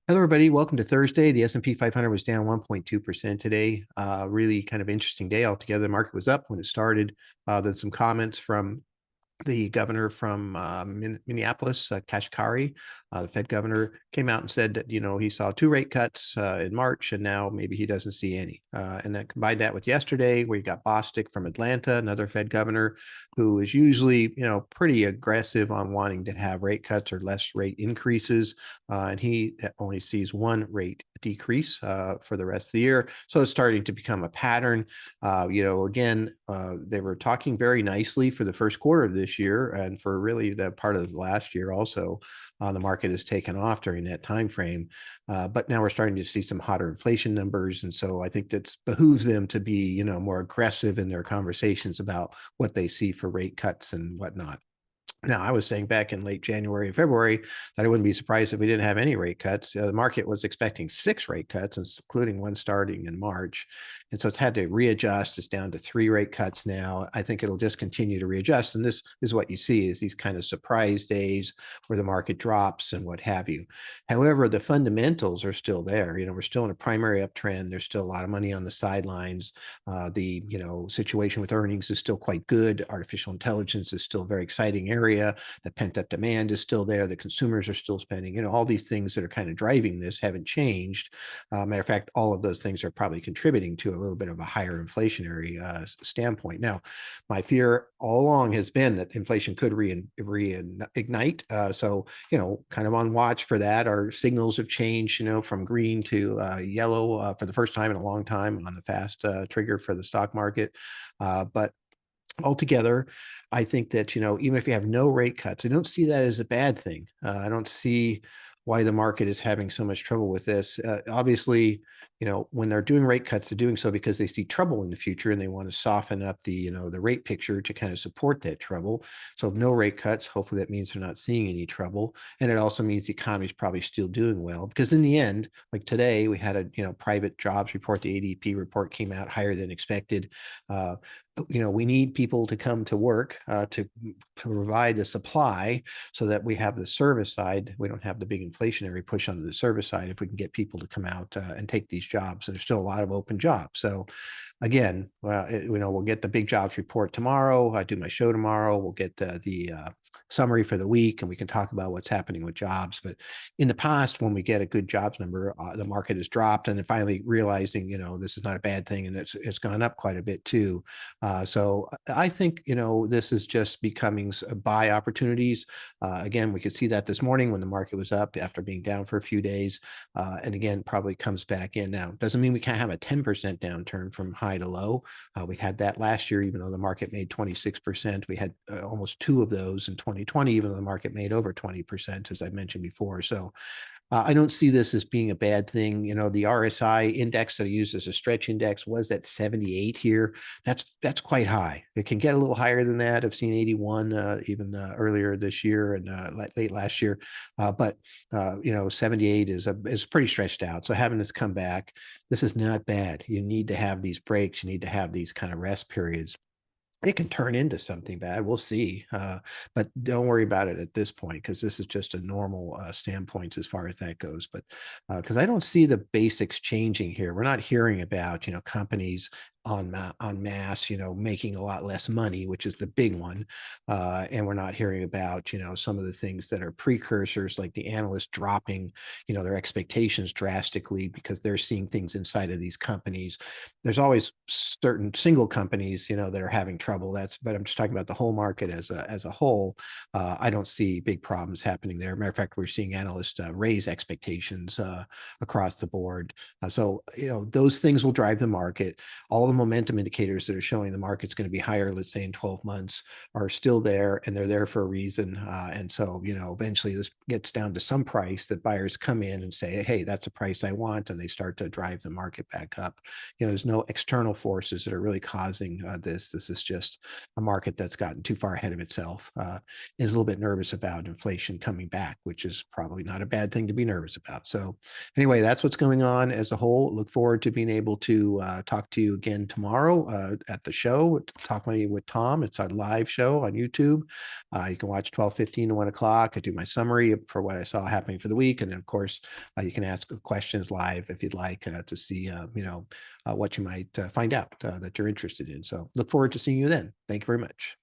Hello, everybody. Welcome to Thursday. The S&P 500 was down 1.2% today. Really kind of interesting day altogether. The market was up when it started. Then some comments from the governor from Minneapolis, Kashkari, the Fed governor, came out and said that, he saw two rate cuts in March, and now maybe he doesn't see any. And then combined that with yesterday, where you got Bostic from Atlanta, another Fed governor, who is usually, pretty aggressive on wanting to have rate cuts or less rate increases. And he only sees one rate decrease for the rest of the year. So it's starting to become a pattern. Again, they were talking very nicely for the first quarter of this year, and for really the part of last year also. The market has taken off during that time frame, but now we're starting to see some hotter inflation numbers, and so I think that behooves them to be, more aggressive in their conversations about what they see for rate cuts and whatnot. Now, I was saying back in late January and February that I wouldn't be surprised if we didn't have any rate cuts. The market was expecting 6 rate cuts, including one starting in March. And so it's had to readjust. It's down to 3 rate cuts now. I think it'll just continue to readjust. And this is what you see is these kind of surprise days where the market drops and what have you. However, the fundamentals are still there. We're still in a primary uptrend. There's still a lot of money on the sidelines. The situation with earnings is still quite good. Artificial intelligence is still a very exciting area. The pent-up demand is still there. The consumers are still spending. All these things that are kind of driving this haven't changed. Matter of fact, all of those things are probably contributing to a little bit of a higher inflationary standpoint. Now, my fear all along has been that inflation could reignite. So, kind of on watch for that. Our signals have changed, from green to yellow for the first time in a long time on the fast trigger for the stock market. But altogether, I think that, even if you have no rate cuts, I don't see that as a bad thing. I don't see why the market is having so much trouble with this. Obviously, when they're doing rate cuts, they're doing so because they see trouble in the future and they want to soften up the rate picture to kind of support that trouble. So no rate cuts, hopefully that means they're not seeing any trouble. And it also means the economy is probably still doing well, because in the end, like today, we had a private jobs report. The ADP report came out higher than expected. We need people to come to work to provide a supply so that we have the service side. We don't have the big inflationary push on the service side if we can get people to come out and take these jobs. And there's still a lot of open jobs. So again, we'll get the big jobs report tomorrow. I do my show tomorrow. We'll get the summary for the week, and we can talk about what's happening with jobs. But in the past, when we get a good jobs number, the market has dropped, and then finally realizing, this is not a bad thing, and it's gone up quite a bit too. So I think, this is just becoming buy opportunities. Again, we could see that this morning when the market was up after being down for a few days. And again, probably comes back in now. Doesn't mean we can't have a 10% downturn from high to low. We had that last year, even though the market made 26%. We had almost 2 of those in 2020, even though the market made over 20%, as I mentioned before. So I don't see this as being a bad thing. The RSI index that I use as a stretch index was at 78 here. That's quite high. It can get a little higher than that. I've seen 81 even earlier this year and late last year. But 78 is pretty stretched out. So having this come back, this is not bad. You need to have these breaks. You need to have these kind of rest periods. It can turn into something bad. We'll see. But don't worry about it at this point, because this is just a normal standpoint as far as that goes. But because I don't see the basics changing here. We're not hearing about, companies on mass, making a lot less money, which is the big one. And we're not hearing about, some of the things that are precursors, like the analysts dropping, their expectations drastically because they're seeing things inside of these companies. There's always certain single companies, that are having trouble. But I'm just talking about the whole market as a whole. I don't see big problems happening there. Matter of fact, we're seeing analysts raise expectations across the board. So those things will drive the market. All the momentum indicators that are showing the market's going to be higher, let's say in 12 months, are still there, and they're there for a reason. And so, eventually this gets down to some price that buyers come in and say, hey, that's a price I want, and they start to drive the market back up. There's no external forces that are really causing this. This is just a market that's gotten too far ahead of itself. Is a little bit nervous about inflation coming back, which is probably not a bad thing to be nervous about. So anyway, that's what's going on as a whole. Look forward to being able to talk to you again again tomorrow at the show, Talk Money with Tom. It's our live show on YouTube. You can watch 12:15 to 1 o'clock. I do my summary for what I saw happening for the week. And then, of course, you can ask questions live if you'd like to see, what you might find out that you're interested in. So look forward to seeing you then. Thank you very much.